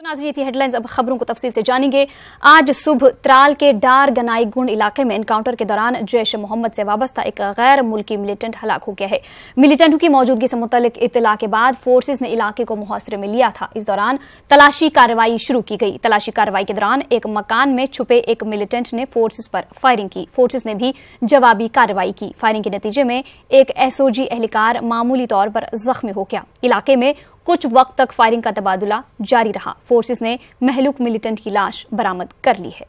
तो नाज़रीन, थी हेडलाइंस। अब खबरों को तफसील से जानेंगे। आज सुबह त्राल के डार गनाई गुंड इलाके में एनकाउंटर के दौरान जैश मोहम्मद से वाबस्ता एक गैर मुल्की मिलिटेंट हलाक हो गया है। मिलिटेंटों की मौजूदगी से मुतल्लिक इत्तला के बाद फोर्सेज ने इलाके को मुहासरे में लिया था। इस दौरान तलाशी कार्रवाई शुरू की गई। तलाशी कार्रवाई के दौरान एक मकान में छुपे एक मिलिटेंट ने फोर्सेज पर फायरिंग की। फोर्सेज ने भी जवाबी कार्रवाई की। फायरिंग के नतीजे में एक एसओजी एहलकार मामूली तौर पर जख्मी हो गया। इलाके में कुछ वक्त तक फायरिंग का तबादुला जारी रहा। फोर्सेज ने महलूक मिलिटेंट की लाश बरामद कर ली है।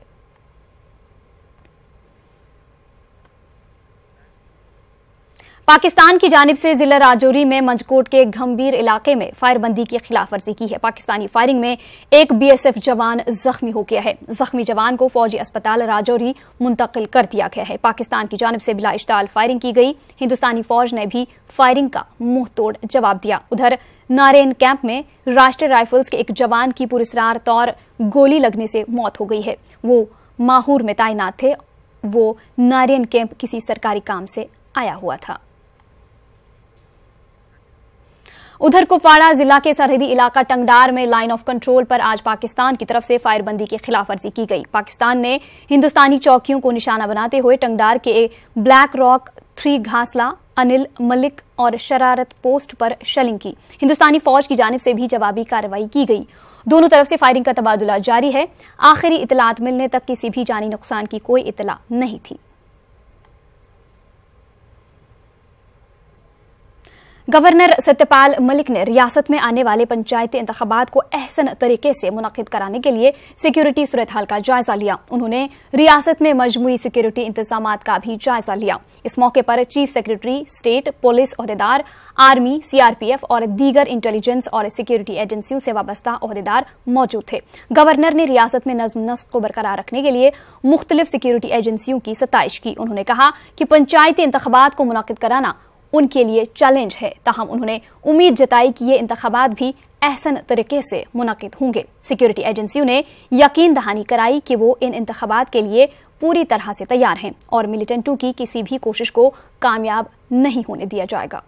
पाकिस्तान की जानिब से जिला राजौरी में मंजकोट के गंभीर इलाके में फायरबंदी की खिलाफवर्जी की है। पाकिस्तानी फायरिंग में एक बीएसएफ जवान जख्मी हो गया है। जख्मी जवान को फौजी अस्पताल राजौरी मुंतकिल कर दिया गया है। पाकिस्तान की जानिब से बिला इश्ताल फायरिंग की गई। हिंदुस्तानी फौज ने भी फायरिंग का मुंह तोड़ जवाब दिया। उधर नारेन कैंप में राष्ट्रीय राइफल्स के एक जवान की पुरस्रार तौर गोली लगने से मौत हो गई है। वो माहूर में तैनात थे। वो नारेन कैंप किसी सरकारी काम से आया हुआ था। उधर कुपवाड़ा जिला के सरहदी इलाका टंगडार में लाइन ऑफ कंट्रोल पर आज पाकिस्तान की तरफ से फायरबंदी की खिलाफवर्जी की गई। पाकिस्तान ने हिंदुस्तानी चौकियों को निशाना बनाते हुए टंगडार के ब्लैक रॉक 3 घासला, अनिल मलिक और शरारत पोस्ट पर शेलिंग की। हिंदुस्तानी फौज की जानिब से भी जवाबी कार्रवाई की गई। दोनों तरफ से फायरिंग का तबादुला जारी है। आखिरी इतलात मिलने तक किसी भी जानी नुकसान की कोई इतला नहीं थी। गवर्नर सत्यपाल मलिक ने रियासत में आने वाले पंचायती इंतखाबात को अहसन तरीके से मुनक्किद कराने के लिए सिक्योरिटी सूरत हाल का जायजा लिया। उन्होंने रियासत में मजमूई सिक्योरिटी इंतजामात का भी जायजा लिया। इस मौके पर चीफ सेक्रेटरी स्टेट, पुलिस ओहदेदार, आर्मी, सीआरपीएफ और दीगर इंटेलिजेंस और सिक्योरिटी एजेंसियों से वाबस्ता ओहदेदार मौजूद थे। गवर्नर ने रियासत में नज्म नस्क को बरकरार रखने के लिए मुख्तलिफ सिक्योरिटी एजेंसियों की सताइश की। उन्होंने कहा कि पंचायती इंतखाबात को मुनक्किद कराना उनके लिए चैलेंज है। ताहम उन्होंने उम्मीद जताई कि ये इंतखाबात भी अहसन तरीके से मुनक्किद होंगे। सिक्योरिटी एजेंसियों ने यकीन दहानी कराई कि वो इन इंतखाबात के लिए पूरी तरह से तैयार हैं और मिलिटेंटों की किसी भी कोशिश को कामयाब नहीं होने दिया जाएगा।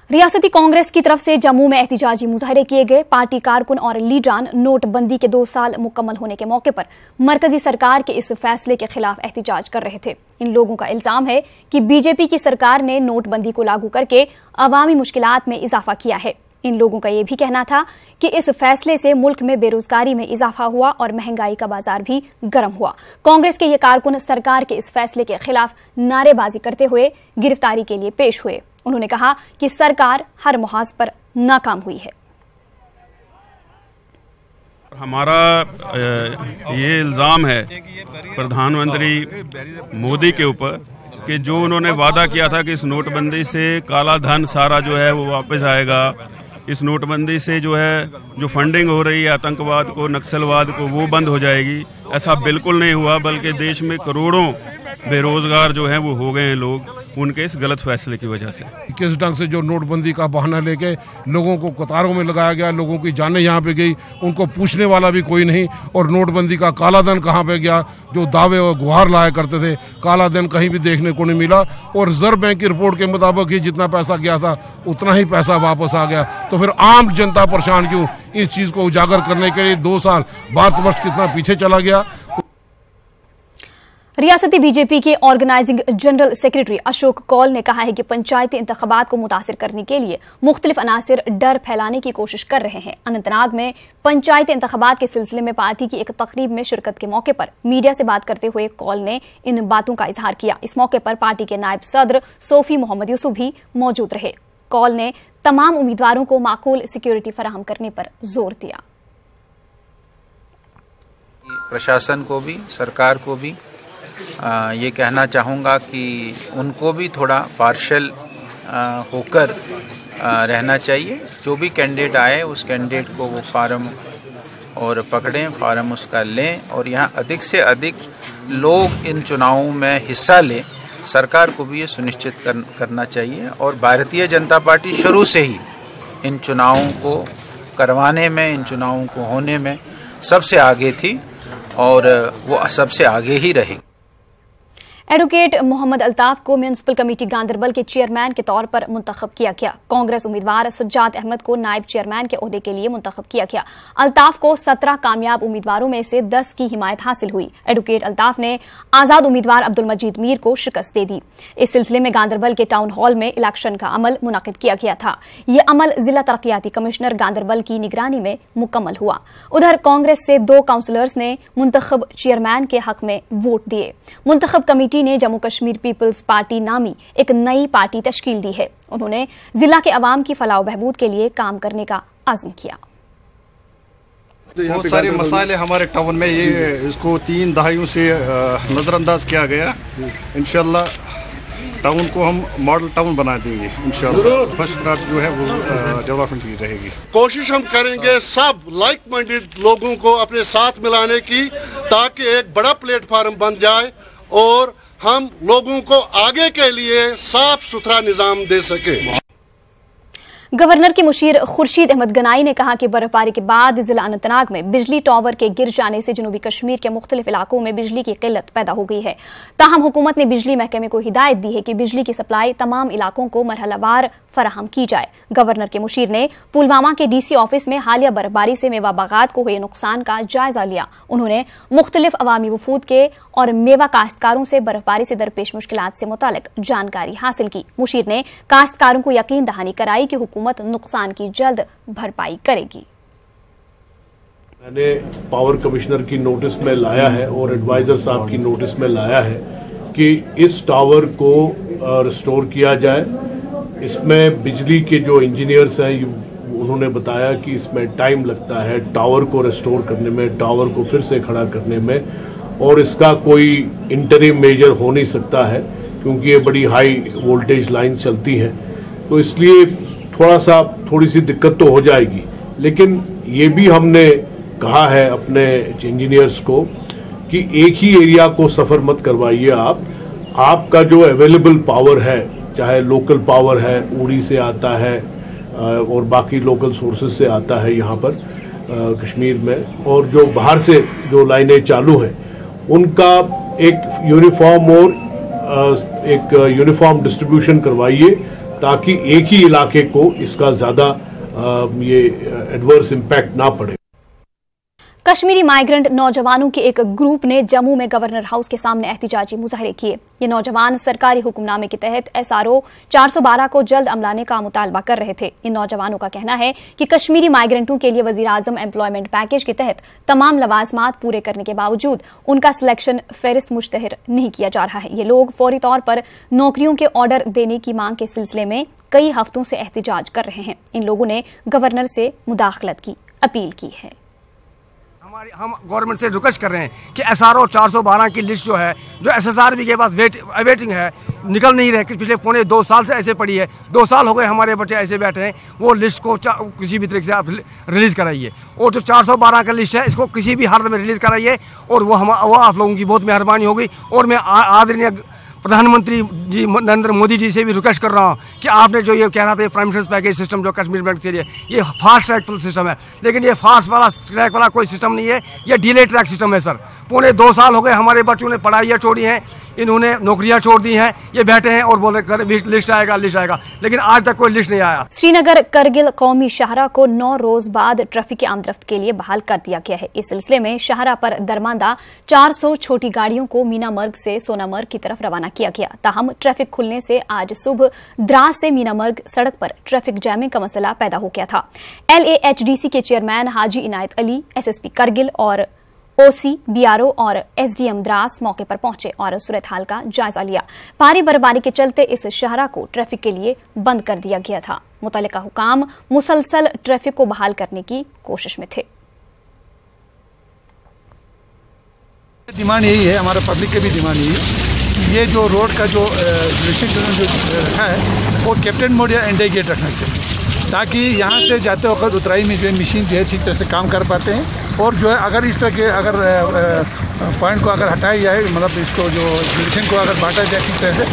रियासती कांग्रेस की तरफ से जम्मू में एहतिजाजी मुजाहरे किए गए। पार्टी कारकुन और लीडरान नोटबंदी के 2 साल मुकम्मल होने के मौके पर मरकजी सरकार के इस फैसले के खिलाफ एहतिजाज कर रहे थे। इन लोगों का इल्जाम है कि बीजेपी की सरकार ने नोटबंदी को लागू करके अवामी मुश्किलात में इजाफा किया है। इन लोगों का यह भी कहना था कि इस फैसले से मुल्क में बेरोजगारी में इजाफा हुआ और महंगाई का बाजार भी गर्म हुआ। कांग्रेस के ये कारकुन सरकार के इस फैसले के खिलाफ नारेबाजी करते हुए गिरफ्तारी के लिए पेश हुए। उन्होंने कहा कि सरकार हर मुहाज पर नाकाम हुई है। हमारा ये इल्ज़ाम है प्रधानमंत्री मोदी के ऊपर कि जो उन्होंने वादा किया था कि इस नोटबंदी से काला धन सारा जो है वो वापस आएगा, इस नोटबंदी से जो है जो फंडिंग हो रही है आतंकवाद को, नक्सलवाद को, वो बंद हो जाएगी। ऐसा बिल्कुल नहीं हुआ, बल्कि देश में करोड़ों बेरोजगार जो हैं वो हो गए हैं लोग उनके इस गलत फैसले की वजह से। किस ढंग से जो नोटबंदी का बहाना लेके लोगों को कतारों में लगाया गया, लोगों की जानें यहाँ पे गई, उनको पूछने वाला भी कोई नहीं। और नोटबंदी का काला धन कहाँ पे गया? जो दावे और गुहार लाया करते थे, काला धन कहीं भी देखने को नहीं मिला। और रिजर्व बैंक की रिपोर्ट के मुताबिक ही जितना पैसा गया था उतना ही पैसा वापस आ गया। तो फिर आम जनता परेशान क्यों? इस चीज़ को उजागर करने के लिए 2 साल भारतवर्ष कितना पीछे चला गया। रियासती बीजेपी के organising general secretary Ashok Kaul ने कहा है कि पंचायती इंतखाबात को मुतासिर करने के लिए मुख्तलिफ अनासिर डर फैलाने की कोशिश कर रहे हैं। अनंतनाग में पंचायती इंतखाबात के सिलसिले में पार्टी की एक तकरीब में शिरकत के मौके पर मीडिया से बात करते हुए कौल ने इन बातों का इजहार किया। इस मौके पर पार्टी के नायब सदर सोफी मोहम्मद यूसुफ भी मौजूद रहे। कौल ने तमाम उम्मीदवारों को माकूल सिक्योरिटी फराहम करने पर जोर दिया। प्रशासन को भी, सरकार को भी ये कहना चाहूँगा कि उनको भी थोड़ा पार्शल होकर रहना चाहिए। जो भी कैंडिडेट आए उस कैंडिडेट को वो फार्म और पकड़ें, फार्म उसका लें और यहाँ अधिक से अधिक लोग इन चुनावों में हिस्सा लें। सरकार को भी ये सुनिश्चित करना चाहिए। और भारतीय जनता पार्टी शुरू से ही इन चुनावों को करवाने में, इन चुनावों को होने में सबसे आगे थी और वो सबसे आगे ही रहेगी। एडवोकेट मोहम्मद अल्ताफ को म्यूनिसिपल कमेटी गांदरबल के चेयरमैन के तौर पर मुंतखब किया गया। कांग्रेस उम्मीदवार सज्जाद अहमद को नायब चेयरमैन के ओहदे के लिए मुंतखब किया गया। अल्ताफ को 17 कामयाब उम्मीदवारों में से 10 की हिमायत हासिल हुई। एडवोकेट अल्ताफ ने आजाद उम्मीदवार अब्दुल मजीद मीर को शिकस्त दे दी। इस सिलसिले में गांदरबल के टाउन हॉल में इलेक्शन का अमल मुनक्किद किया गया था। यह अमल जिला तरक्याती कमिश्नर गांदरबल की निगरानी में मुकम्मल हुआ। उधर कांग्रेस से 2 काउंसलर्स ने मुंतखब चेयरमैन के हक में वोट दिए। मुंतखब कमेटी ने जम्मू कश्मीर पीपल्स पार्टी नामी एक नई पार्टी तश्कील दी है। उन्होंने जिला के अवाम की फलाह बहबूद के लिए काम करने का आज़म किया। बहुत सारे मसाइल हमारे टाउन में, ये इसको 3 दहाइयों से नज़रअंदाज किया गया। इंशाल्लाह टाउन को हम मॉडल टाउन बना देंगे। इंशाल्लाह फर्स्ट प्रायोरिटी जो है वो डेवलपमेंट की रहेगी। कोशिश हम करेंगे सब लाइक माइंडेड लोगों को अपने साथ मिलाने की, ताकि एक बड़ा प्लेटफार्म बन जाए और हम लोगों को आगे के लिए साफ सुथरा निजाम दे सके। गवर्नर के मुशीर खुर्शीद अहमद गनाई ने कहा कि बर्फबारी के बाद जिला अनंतनाग में बिजली टावर के गिर जाने से जनूबी कश्मीर के मुख्तलिफ इलाकों में बिजली की किल्लत पैदा हो गई है। ताहम हुकूमत ने बिजली महकमे को हिदायत दी है कि बिजली की सप्लाई तमाम इलाकों को मरहलावार फराहम की जाए। गवर्नर के मुशीर ने पुलवामा के डीसी ऑफिस में हालिया बर्फबारी से मेवा बागात को हुए नुकसान का जायजा लिया। उन्होंने मुख्तलिफ अवामी वफूद के और मेवा काश्तकारों से बर्फबारी से दरपेश मुश्किलात से मुतालिक जानकारी हासिल की। मुशीर ने काश्तकारों को यकीन दहानी कराई कि हुकूमत नुकसान की जल्द भरपाई करेगी। मैंने पावर कमिश्नर की नोटिस में लाया है और एडवाइजर साहब की नोटिस में लाया है कि इस टावर को रिस्टोर किया जाए। इसमें बिजली के जो इंजीनियर्स हैं उन्होंने बताया कि इसमें टाइम लगता है टावर को रिस्टोर करने में, टावर को फिर से खड़ा करने में, और इसका कोई इंटरिम मेजर हो नहीं सकता है क्योंकि ये बड़ी हाई वोल्टेज लाइन चलती है। तो इसलिए थोड़ी सी दिक्कत तो हो जाएगी, लेकिन ये भी हमने कहा है अपने इंजीनियर्स को कि एक ही एरिया को सफर मत करवाइए। आपका जो अवेलेबल पावर है, चाहे लोकल पावर है, उड़ी से आता है और बाकी लोकल सोर्सेज से आता है यहाँ पर कश्मीर में, और जो बाहर से जो लाइनें चालू हैं उनका एक यूनिफॉर्म डिस्ट्रीब्यूशन करवाइए ताकि एक ही इलाके को इसका ज्यादा ये एडवर्स इम्पैक्ट ना पड़े। कश्मीरी माइग्रेंट नौजवानों के एक ग्रुप ने जम्मू में गवर्नर हाउस के सामने एहतिजाजी मुजाहरे किए। ये नौजवान सरकारी हुक्मनामे के तहत SRO 412 को जल्द अमलाने का मुतालबा कर रहे थे। इन नौजवानों का कहना है कि कश्मीरी माइग्रेंटों के लिए वजीर आजम एम्प्लॉयमेंट पैकेज के तहत तमाम लवाजमात पूरे करने के बावजूद उनका सिलेक्शन फेरिस्त मुश्तहर नहीं किया जा रहा है। ये लोग फौरी तौर पर नौकरियों के ऑर्डर देने की मांग के सिलसिले में कई हफ्तों से एहतिजाज कर रहे हैं। इन लोगों ने गवर्नर से मुदाखलत की अपील की है। हम गवर्नमेंट से रिक्वेस्ट कर रहे हैं कि SRO 412 की लिस्ट जो है, जो SSRB के पास वेटिंग है, निकल नहीं रहे। पिछले पौने 2 साल से ऐसे पड़ी है। 2 साल हो गए हमारे बच्चे ऐसे बैठे हैं। वो लिस्ट को किसी भी तरीके से आप रिलीज़ कराइए, और जो 412 का लिस्ट है इसको किसी भी हालत में रिलीज़ कराइए, और वो आप लोगों की बहुत मेहरबानी होगी। और मैं आदरणीय प्रधानमंत्री जी नरेंद्र मोदी जी से भी रिक्वेस्ट कर रहा हूँ कि आपने जो ये कह रहा था प्राइम मिनिस्टर्स पैकेज सिस्टम जो कश्मीर बैंक के लिए, ये फास्ट ट्रैक सिस्टम है, लेकिन ये फास्ट वाला ट्रैक वाला कोई सिस्टम नहीं है, ये डिले ट्रैक सिस्टम है सर। पौने 2 साल हो गए हमारे बच्चों ने पढ़ाइयाँ छोड़ी हैं, इन्होंने नौकरियां छोड़ दी हैं, ये बैठे हैं और बोल रहे लिस्ट आएगा, लेकिन आज तक कोई लिस्ट नहीं आया। श्रीनगर करगिल कौमी शाहरा को 9 रोज बाद ट्रैफिक की आमदरफ्त के लिए बहाल कर दिया गया है। इस सिलसिले में शाहरा पर दरमांदा 400 छोटी गाड़ियों को मीनामर्ग से सोनामर्ग की तरफ रवाना किया गया। ताहम ट्रैफिक खुलने से आज सुबह द्रास से मीनामर्ग सड़क पर ट्रैफिक जैमिंग का मसला पैदा हो गया था। LAHDC के चेयरमैन हाजी इनायत अली, SSP करगिल और OC, BRO और SDM द्रास मौके पर पहुंचे और सूरत हाल का जायजा लिया। भारी बर्फबारी के चलते इस शहरा को ट्रैफिक के लिए बंद कर दिया गया था। मुतल्लिका हुकाम मुसलसल ट्रैफिक को बहाल करने की कोशिश में थे। डिमांड यही है, हमारा पब्लिक की भी डिमांड यही है, ये जो रोड का जो जो रखा है वो कैप्टन मोड या एंडे गेट रखना चाहिए, ताकि यहाँ से जाते वक्त उतराई में जो है मशीन जो है ठीक तरह से काम कर पाते हैं। और जो है अगर इस तरह के अगर पॉइंट को अगर हटाया जाए, मतलब इसको जो डिवीजन को अगर बांटा जाए ठीक तरह से,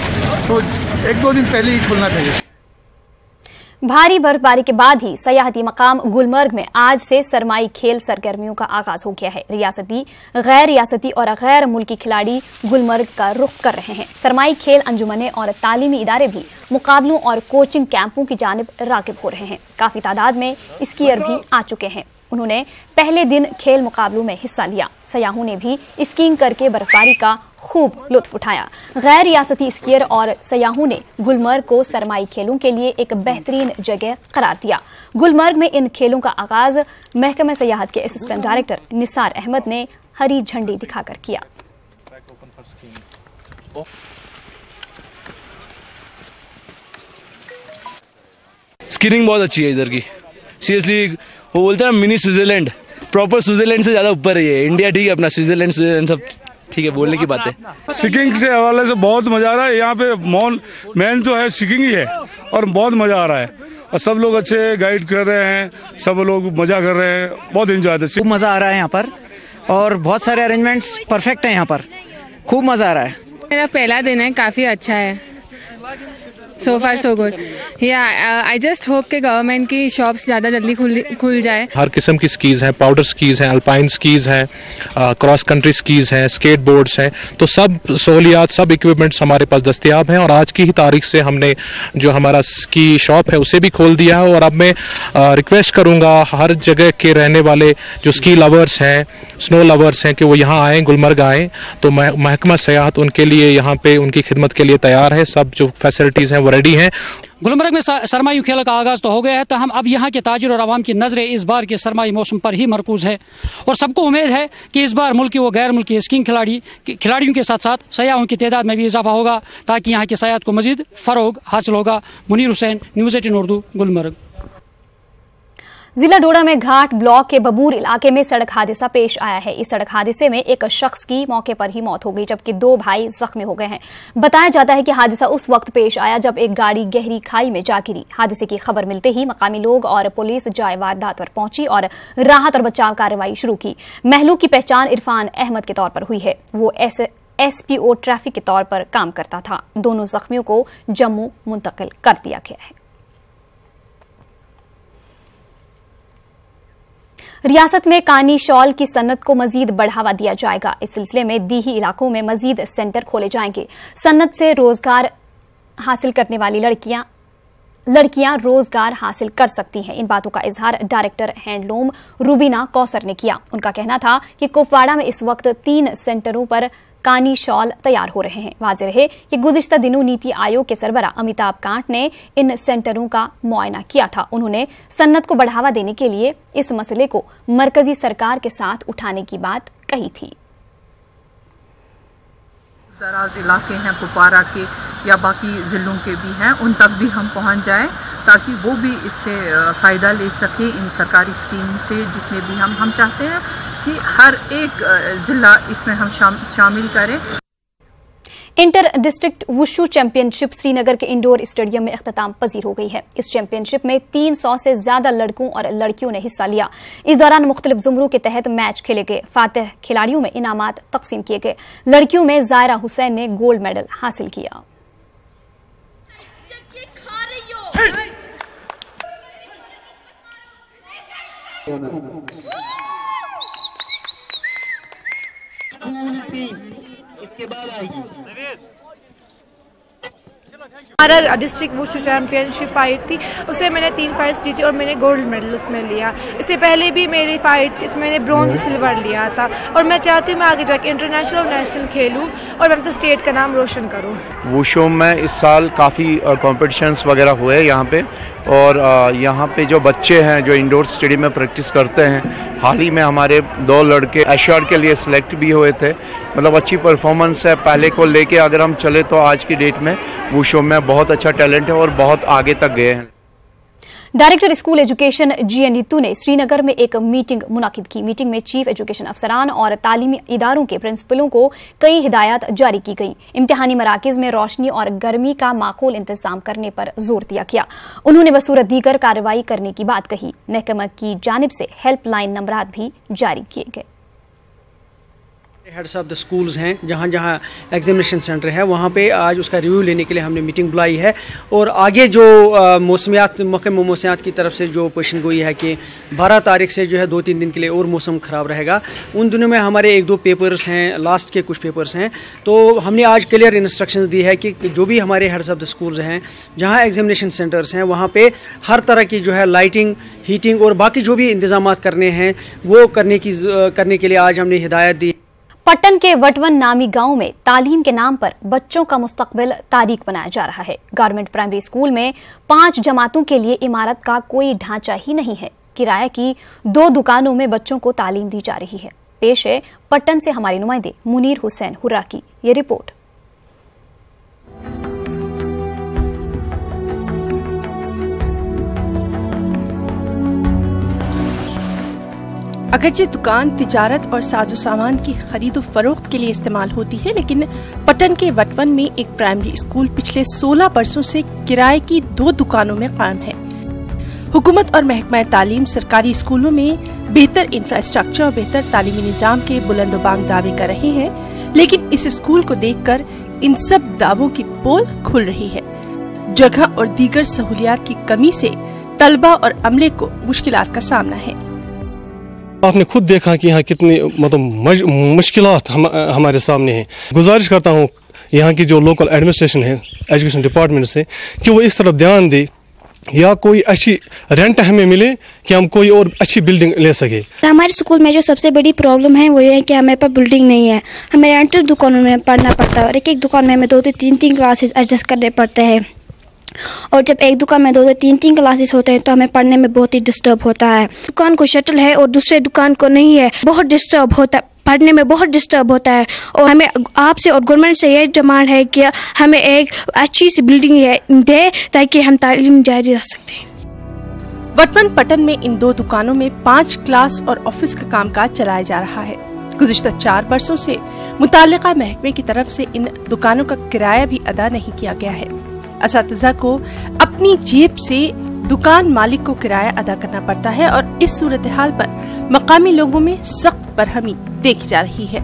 तो 1-2 दिन पहले ही खुलना चाहिए। भारी बर्फबारी के बाद ही सयाहती मकाम गुलमर्ग में आज से सरमाई खेल सरगर्मियों का आगाज हो गया है। रियासती, गैर रियासती और गैर मुल्की खिलाड़ी गुलमर्ग का रुख कर रहे हैं। सरमाई खेल अंजुमनें और तालीमी इदारे भी मुकाबलों और कोचिंग कैंपों की जानिब रागिब हो रहे हैं। काफी तादाद में स्कीयर भी आ चुके हैं। उन्होंने पहले दिन खेल मुकाबलों में हिस्सा लिया। सयाहों ने भी स्कीइंग करके बर्फबारी का खूब लुत्फ उठाया। गैर रियासती स्कीयर और सयाहों ने गुलमर्ग को सरमाई खेलों के लिए एक बेहतरीन जगह करार दिया। गुलमर्ग में इन खेलों का आगाज महकमा सयाहत के असिस्टेंट डायरेक्टर निसार अहमद ने हरी झंडी दिखाकर किया। स्कीइंग बहुत अच्छी है इधर की, सीरियसली। वो बोलते हैं मिनी स्विट्जरलैंड, प्रॉपर स्विट्जरलैंड से ज्यादा ऊपर है ये। इंडिया ठीक है, अपना स्विट्जरलैंड सब ठीक है, बोलने की बात है। स्कीइंग से हवाले से बहुत मजा आ रहा है। यहाँ पे मेन जो है स्कीइंग ही है और बहुत मजा आ रहा है। और सब लोग अच्छे गाइड कर रहे हैं, सब लोग मजा कर रहे हैं, बहुत एंजॉय आता है। खूब मजा आ रहा है यहाँ पर और बहुत सारे अरेंजमेंट्स परफेक्ट है यहाँ पर, खूब मजा आ रहा है। मेरा पहला दिन है, काफी अच्छा है। So far so good. Yeah, I just hope कि गवर्नमेंट की शॉप्स ज़्यादा जल्दी खुल जाए। हर किस्म की स्कीज़ हैं, पाउडर स्कीज़ हैं, अल्पाइन स्कीज़ हैं, क्रॉस कंट्री स्कीज़ हैं, स्केट बोर्ड्स हैं। तो सब सहूलियात, सब इक्विपमेंट्स हमारे पास दस्तियाब हैं। और आज की ही तारीख से हमने जो हमारा स्की शॉप है उसे भी खोल दिया है। और अब मैं रिक्वेस्ट करूँगा हर जगह के रहने वाले जो स्की लवर्स हैं, स्नो लवर्स हैं, कि वो यहाँ आएँ, गुलमर्ग आएँ। तो महकमा सयाहत उनके लिए यहाँ पे उनकी खिदमत के लिए तैयार है। सब जो फैसिलिटीज़ हैं वो रेडी हैं। गुलमर्ग में सरमाई खेल का आगाज तो हो गया है, तो हम अब यहाँ के ताजिर और आवाम की नजरें इस बार के सरमाई मौसम पर ही मरकूज है। और सबको उम्मीद है कि इस बार मुल्की व गैर मुल्की स्कीइंग खिलाड़ियों के साथ साथ सयाहों की तादाद में भी इजाफा होगा, ताकि यहाँ की सयाहत को मजीद फरोग हासिल होगा। मुनीर हुसैन, न्यूज़ 18 उर्दू, गुलमर्ग। जिला डोडा में घाट ब्लॉक के बबूर इलाके में सड़क हादसा पेश आया है। इस सड़क हादसे में एक शख्स की मौके पर ही मौत हो गई, जबकि 2 भाई जख्मी हो गए हैं। बताया जाता है कि हादसा उस वक्त पेश आया जब एक गाड़ी गहरी खाई में जा गिरी। हादसे की खबर मिलते ही मकामी लोग और पुलिस जाए वारदात पर पहुंची और राहत और बचाव कार्रवाई शुरू की। महलूक की पहचान इरफान अहमद के तौर पर हुई है। वो SPO ट्रैफिक के तौर पर काम करता था। दोनों जख्मियों को जम्मू मुंतकिल कर दिया गया है। रियासत में कानी शॉल की सन्नत को मजीद बढ़ावा दिया जाएगा। इस सिलसिले में दीही इलाकों में मजीद सेंटर खोले जाएंगे। सन्नत से रोजगार हासिल करने वाली लड़कियां रोजगार हासिल कर सकती हैं। इन बातों का इजहार डायरेक्टर हैंडलूम रूबीना कौसर ने किया। उनका कहना था कि कुपवाड़ा में इस वक्त 3 सेंटरों पर कानी शॉल तैयार हो रहे हैं। वाज़ेह रहे कि गुज़िश्ता दिनों नीति आयोग के सरबरा अमिताभ कांत ने इन सेंटरों का मुआयना किया था। उन्होंने सन्नत को बढ़ावा देने के लिए इस मसले को मरकजी सरकार के साथ उठाने की बात कही थी। दराज इलाके हैं कुपवाड़ा के या बाकी ज़िलों के भी हैं, उन तक भी हम पहुंच जाएं ताकि वो भी इससे फ़ायदा ले सकें इन सरकारी स्कीम से। जितने भी हम चाहते हैं कि हर एक ज़िला इसमें हम शामिल करें। Inter district wushu championship Srinagar के इंडोर स्टेडियम में इख्तिताम पजीर हो गई है। इस चैंपियनशिप में 300 से ज्यादा लड़कों और लड़कियों ने हिस्सा लिया। इस दौरान मुख्तलिफ जुमरों के तहत मैच खेले गए। फातिह खिलाड़ियों में इनामात तकसीम किए गए। लड़कियों में जायरा हुसैन ने गोल्ड मेडल हासिल किया। इसके बाद आएगी। हमारा डिस्ट्रिक्ट वुशु चैंपियनशिप फाइट थी, उसमें मैंने 3 फाइट्स जीती और मैंने गोल्ड मेडल उसमें लिया। इससे पहले भी मेरी फाइट थी, मैंने ब्रॉन्ज सिल्वर लिया था। और मैं चाहती हूँ मैं आगे जाके इंटरनेशनल और नेशनल खेलूँ और मैं अपने स्टेट का नाम रोशन करूँ। वुशु में इस साल काफ़ी कॉम्पिटिशन्स वगैरह हुए यहाँ पे। और यहाँ पे जो बच्चे हैं जो इंडोर स्टेडियम में प्रैक्टिस करते हैं, हाल ही में हमारे 2 लड़के एशियाड के लिए सिलेक्ट भी हुए थे। मतलब अच्छी परफॉर्मेंस है। पहले को लेके अगर हम चले तो आज की डेट में वुशु में बहुत अच्छा टैलेंट है और बहुत आगे तक गए हैं। Director school education GN Neetu ने श्रीनगर में एक मीटिंग मुनाकिद की। मीटिंग में चीफ एजुकेशन अफसरान और तालीमी इदारों के प्रिंसिपलों को कई हिदायत जारी की गई। इम्तिहानी मराकिज में रोशनी और गर्मी का माकूल इंतजाम करने पर जोर दिया गया। उन्होंने बसूरत दीगर कार्रवाई करने की बात कही। महकमा की जानिब से हेल्पलाइन नंबरात भी जारी किए गए। हेड्स ऑफ द स्कूल्स हैं, जहाँ जहाँ एग्जामिनेशन सेंटर है वहाँ पे आज उसका रिव्यू लेने के लिए हमने मीटिंग बुलाई है। और आगे जो महकमा मौसमियात की तरफ से जो पेशन गोई है कि 12 तारीख से जो है 2-3 दिन के लिए और मौसम ख़राब रहेगा। उन दिनों में हमारे 1-2 पेपर्स हैं, लास्ट के कुछ पेपर्स हैं, तो हमने आज क्लियर इंस्ट्रक्शंस दी है कि जो भी हमारे हेड्स ऑफ द स्कूल्स हैं, जहाँ एग्जामिनेशन सेंटर्स हैं, वहाँ पर हर तरह की जो है लाइटिंग, हीटिंग और बाकी जो भी इंतजाम करने हैं वो करने के लिए आज हमने हिदायत दी। पट्टन के वटवन नामी गांव में तालीम के नाम पर बच्चों का मुस्तकबिल तारीक बनाया जा रहा है। गवर्नमेंट प्राइमरी स्कूल में 5 जमातों के लिए इमारत का कोई ढांचा ही नहीं है। किराए की 2 दुकानों में बच्चों को तालीम दी जा रही है। पेश है पट्टन से हमारे नुमाइंदे मुनीर हुसैन हुर्रा की ये रिपोर्ट। अगरचे दुकान तिजारत और साजो सामान की खरीदो फरोख्त के लिए इस्तेमाल होती है, लेकिन पट्टन के वटवन में एक प्राइमरी स्कूल पिछले 16 बरसों से किराए की 2 दुकानों में कायम है। हुकूमत और महकमा तालीम सरकारी स्कूलों में बेहतर इंफ्रास्ट्रक्चर और बेहतर तालीमी निज़ाम के बुलंदोबांग दावे कर रहे हैं, लेकिन इस स्कूल को देखकर इन सब दावों की पोल खुल रही है। जगह और दीगर सहूलियात की कमी से तलबा और अमले को मुश्किलात का सामना है। आपने खुद देखा कि यहाँ कितनी मुश्किलात हमारे सामने हैं। गुजारिश करता हूँ यहाँ की जो लोकल एडमिनिस्ट्रेशन है, एजुकेशन डिपार्टमेंट से, कि वो इस तरफ ध्यान दे या कोई अच्छी रेंट हमें मिले कि हम कोई और अच्छी बिल्डिंग ले सके। हमारे स्कूल में जो सबसे बड़ी प्रॉब्लम है वो ये है कि हमें पर बिल्डिंग नहीं है। हमें रेंटल दुकानों में पढ़ना पड़ता है और एक दुकान में हमें 2-3 क्लासेस एडजस्ट करने पड़ते हैं। और जब एक दुकान में 2-3 क्लासेस होते हैं तो हमें पढ़ने में बहुत ही डिस्टर्ब होता है। दुकान को शटल है और दूसरे दुकान को नहीं है, बहुत डिस्टर्ब होता है, पढ़ने में बहुत डिस्टर्ब होता है। और हमें आपसे और गवर्नमेंट से ये डिमांड है कि हमें एक अच्छी सी बिल्डिंग दे ताकि हम तालीम जारी रख सकते हैं। वटवन पट्टन में इन 2 दुकानों में 5 क्लास और ऑफिस का कामकाज चलाया जा रहा है। गुज़िश्ता 4 बरसों से मुताल्लिका महकमे की तरफ से इन दुकानों का किराया भी अदा नहीं किया गया है। असातिज़ा को अपनी जेब से दुकान मालिक को किराया अदा करना पड़ता है और इस सूरत हाल पर मकामी लोगों में सख्त बरहमी देखी जा रही है।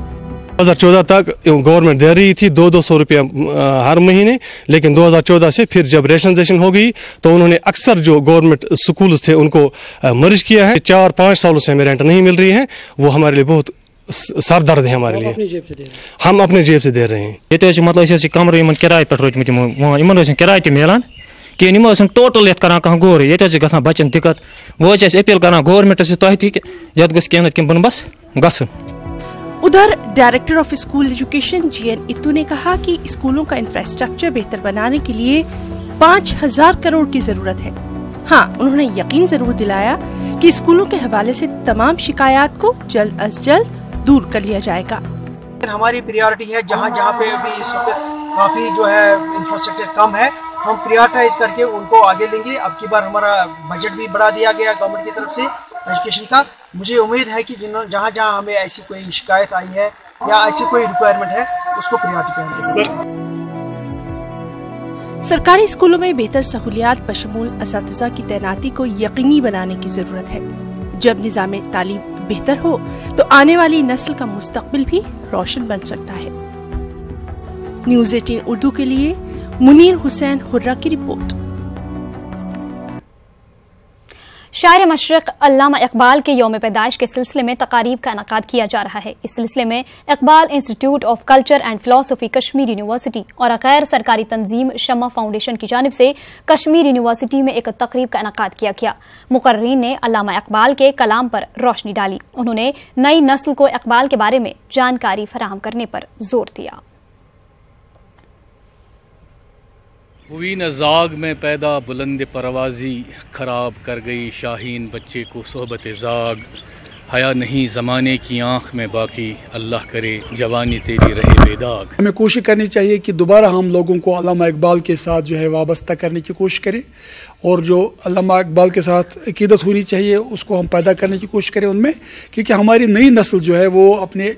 2014 तक गवर्नमेंट दे रही थी 200 रुपया हर महीने, लेकिन 2014 से फिर जब रेशनाइजेशन हो गई तो उन्होंने अक्सर जो गवर्नमेंट स्कूल्स थे उनको मर्ज किया है। 4-5 सालों से हमें रेंट नहीं मिल रही है, वो हमारे लिए बहुत सर दर्द है हमारे लिए। हम अपने जेब से दे रहे हैं। ये मतलब कमर किराए पे रोचमत किराए ते मिलान कहें टोटल ये करान कह गोर ये ग बचन दिक्कत वो अपील करान गवर्नमेंट से तुम ये गह कि बन बस ग। उधर director of school education GN इत्तू ने कहा कि स्कूलों का इंफ्रास्ट्रक्चर बेहतर बनाने के लिए 5000 करोड़ की जरूरत है। हाँ, उन्होंने यकीन जरूर दिलाया कि स्कूलों के हवाले से तमाम शिकायत को जल्द अज जल्द दूर कर लिया जाएगा। हमारी प्रायोरिटी है जहाँ जहाँ पे भी इस वक्त काफी जो है इंफ्रास्ट्रक्चर कम है, हम प्रायोरिटाइज करके उनको आगे लेंगे। अब की बार हमारा बजट भी बढ़ा दिया गया गवर्नमेंट की तरफ से एजुकेशन का। मुझे उम्मीद है कि जहाँ जहाँ हमें ऐसी कोई शिकायत आई है या ऐसी कोई रिक्वायरमेंट है उसको प्रायोरिटी करेंगे। सरकारी स्कूलों में बेहतर सहूलियात बशमूल असातिज़ा की तैनाती को यकीनी बनाने की जरूरत है। जब निज़ाम तालीम बेहतर हो तो आने वाली नस्ल का मुस्तकबिल भी रोशन बन सकता है। न्यूज़ 18 उर्दू के लिए मुनीर हुसैन हुर्रा की रिपोर्ट। शायर मशरक़ अल्लामा इकबाल के यौम पैदाइश के सिलसिले में तकारीब का इनेकाद किया जा रहा है। इस सिलसिले में Iqbal institute of culture and philosophy Kashmir university और गैर सरकारी तंजीम शम्मा फाउंडेशन की जानिब से कश्मीर यूनिवर्सिटी में एक तकरीब का इनेकाद किया गया। मुकर्रीन ने अल्लामा इकबाल के कलाम पर रोशनी डाली। उन्होंने नई नस्ल को इकबाल के बारे में जानकारी फराहम करने पर जोर दिया। हुई नज़ाग में पैदा बुलंद परवाज़ी, खराब कर गई शाहीन बच्चे को सोहबत ज़ाग। हया नहीं ज़माने की आँख में बाकी, अल्लाह करे जवानी तेरी रहे बेदाग। हमें कोशिश करनी चाहिए कि दोबारा हम लोगों को अल्लामा इकबाल के साथ जो है वाबस्ता करने की कोशिश करें और जो अल्लामा इकबाल के साथ अकीदत होनी चाहिए उसको हम पैदा करने की कोशिश करें उनमें, क्योंकि हमारी नई नस्ल जो है वो अपने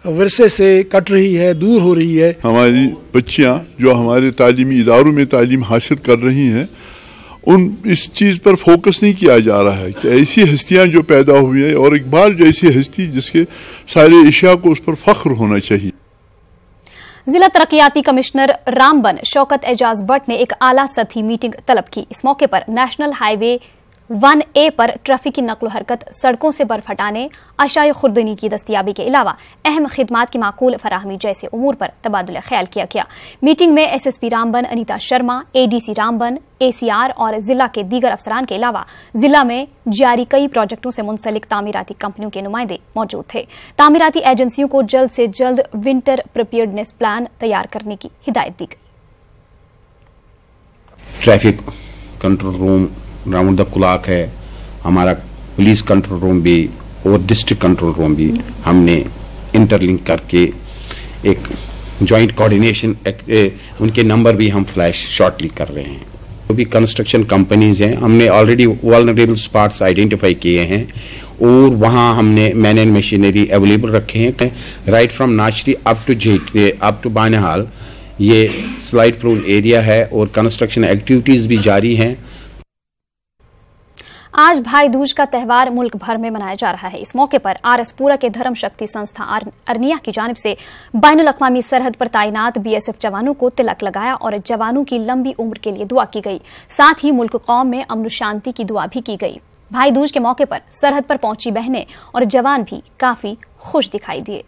विरसे से कट रही है, दूर हो रही है। हमारी बच्चियां जो हमारे तालीमी इदारों में तालीम हासिल कर रही हैं इस चीज़ पर फोकस नहीं किया जा रहा है कि ऐसी हस्तियां जो पैदा हुई है और इकबाल जैसी हस्ती जिसके सारे एशिया को उस पर फख्र होना चाहिए। जिला तरक्याती कमिश्नर रामबन शौकत एजाज भट्ट ने एक आला सतही मीटिंग तलब की। इस मौके पर नेशनल हाईवे 1A पर ट्रैफिक की नकलो हरकत, सड़कों से बर्फ हटाने, अशाए खुर्दनी की दस्तियाबी के अलावा अहम खिदमात की माकूल फराहमी जैसे उमूर पर तबादुल ख्याल किया गया। मीटिंग में SSP Ramban Anita Sharma, ADC Ramban, ACR और जिला के दीगर अफसरान के अलावा जिला में जारी कई प्रोजेक्टों से मुंसलिक तामीराती कंपनियों के नुमाइंदे मौजूद थे। तामीराती एजेंसियों को जल्द से जल्द विंटर प्रिपेयर्डनेस प्लान तैयार करने की हिदायत दी गई। Traffic control room round the clock है, हमारा पुलिस कंट्रोल रूम भी और डिस्ट्रिक्ट कंट्रोल रूम भी हमने इंटरलिंक करके एक जॉइंट कोऑर्डिनेशन, उनके नंबर भी हम फ्लैश शॉर्टली कर रहे हैं। जो भी कंस्ट्रक्शन कंपनीज हैं हमने ऑलरेडी वल्नरेबल स्पॉट्स आइडेंटिफाई किए हैं और वहाँ हमने मैन एंड मशीनरी अवेलेबल रखे हैं। Right from Nachri up to जेट अप टू बानेहाल ये स्लाइड प्रोन एरिया है और कंस्ट्रक्शन एक्टिविटीज भी जारी हैं। आज भाई दूज का त्यौहार मुल्क भर में मनाया जा रहा है। इस मौके पर RS-पुरा के धर्म शक्ति संस्था अरनिया की जानिब से बैनुल अक़वामी सरहद पर तैनात BSF जवानों को तिलक लगाया और जवानों की लंबी उम्र के लिए दुआ की गई। साथ ही मुल्क कौम में अमन शांति की दुआ भी की गई। भाई दूज के मौके पर सरहद पर पहुंची बहनें और जवान भी काफी खुश दिखाई दिए।